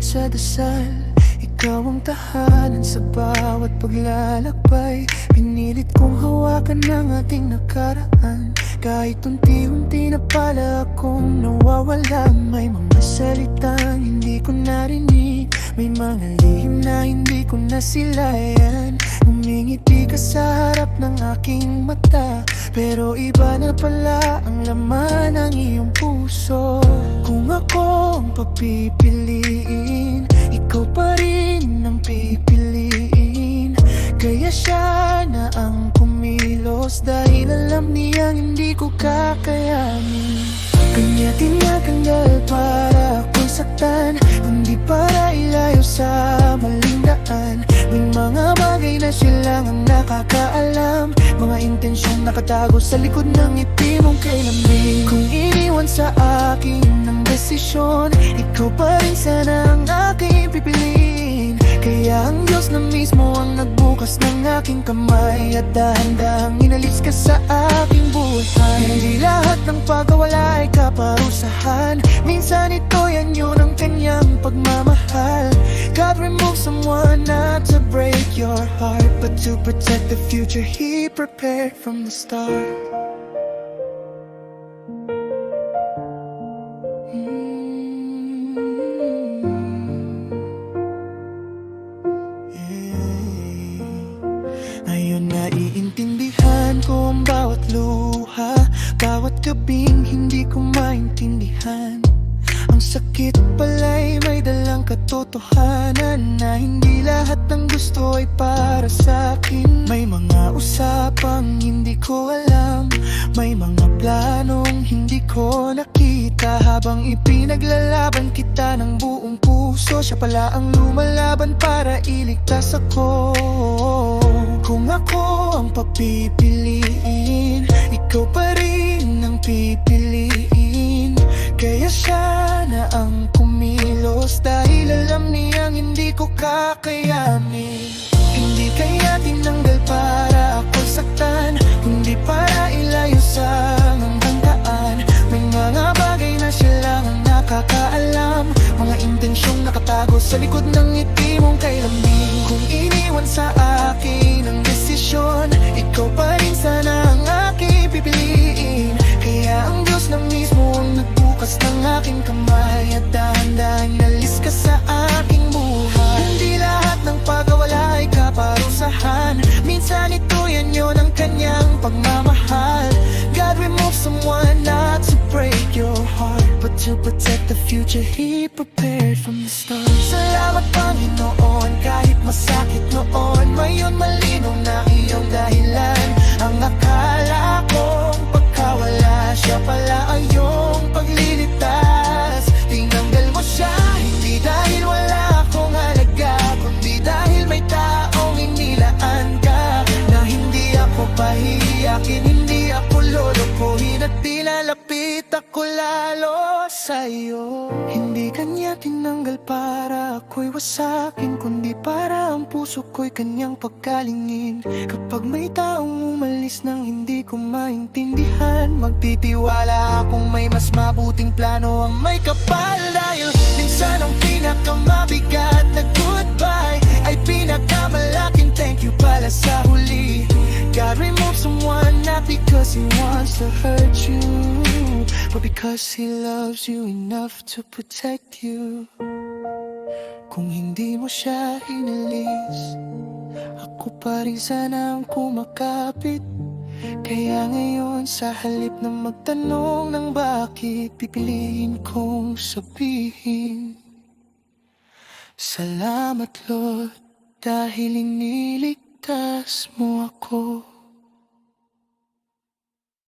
sa dasal. Ikaw ang tahanan sa bawat paglalakbay. Pinilit kong hawakan ang ating nakaraan. Kahit unti-unti na pala akong nawawala. May mga salitang hindi ko narinig, may mga lihim na hindi ko nasilayan. Humingiti ka sa harap ng aking mata, pero iba na pala ang laman ng iyong puso. Kung ako ang papipiliin, ikaw pa rin ang pipiliin. Kaya siya na ang kumilos, dahil alam niyang hindi ko kakayanin. Kanya tinatanggal para ako'y saktan, kundi para ilayo sa maling daan. May mga bagay na siya lang ang nakakaalam, mga intensyong nakatago sa likod ng ngiti mong kay lamig. Kung iniwan sa akin ang desisyon, ikaw pa rin sana ang aking pipiliin. Kaya ang Diyos na mismo ang nagbukas ng aking kamay, at dahan-dahang inalis ka sa aking buhay. Hindi lahat ng pagkawala ay kaparusahan, minsan ito yan yun ang kanyang pagmamahal. God removed someone not to break your heart, but to protect the future He prepared from the start. Ngayon naiintindihan ko ang bawat luha, bawat gabing hindi ko maintindihan. Ang sakit pala'y may dalang katotohanan, na hindi lahat ng gusto ay para sa akin. May mga usapang hindi ko alam, may mga planong hindi ko nakita. Habang ipinaglalaban kita ng buong puso, siya pala ang lumalaban para iligtas ako. Kung ako ang papipiliin, ikaw pa rin ang pipiliin. Kaya siya na ang kumilos, dahil alam niyang hindi ko kakayanin. Hindi kaya tinanggal para ako'y saktan, kundi para ilayo sa hanggang daan. May mga bagay na siya lang ang nakakaalam, mga intensyong nakatago sa likod ng ngiti mong kay lamig. Kung iniwan sa akin ang desisyon, ikaw pa rin sana ang aking pipiliin. Kaya ang Diyos na mismo ang nagbukas ng aking kamay, at dahan-dahan inalis ka sa aking buhay. Hindi lahat ng pagkawala ay kaparusahan, minsan ito yan yun ang kanyang pagmamahal. God removed someone not to break your heart, but to protect the future He prepared from the start. Salamat Panginoon, kahit masakit noon, ngayon malinaw na iyong dahilan. Ang akala kong pagkawala, siya pala ang iyong pagliligtas. Tinanggal mo siya, hindi dahil wala akong halaga, kundi dahil may taong inilaan ka. Na hindi ako pahiyakin, hindi ako lolokohin, at pinalapit ako lalo sa'yo. Hindi kanya tinanggal para ako'y wasakin, kundi para ang puso ko'y kanyang pagkalingin. Kapag may taong umalis nang hindi ko maintindihan, magtitiwala akong may mas mabuting plano ang may kapal. Dahil minsan ang pinakamabigat na goodbye ay pinakamalaking thank you pala sa huli. God removed someone not because He wants to hurt you, but because He loves you enough to protect you. Kung hindi mo siya inalis, ako pa rin sana ang kumakapit. Kaya ngayon sa halip na magtanong ng bakit, pipiliin kong sabihin, salamat Lord, dahil iniligtas mo ako.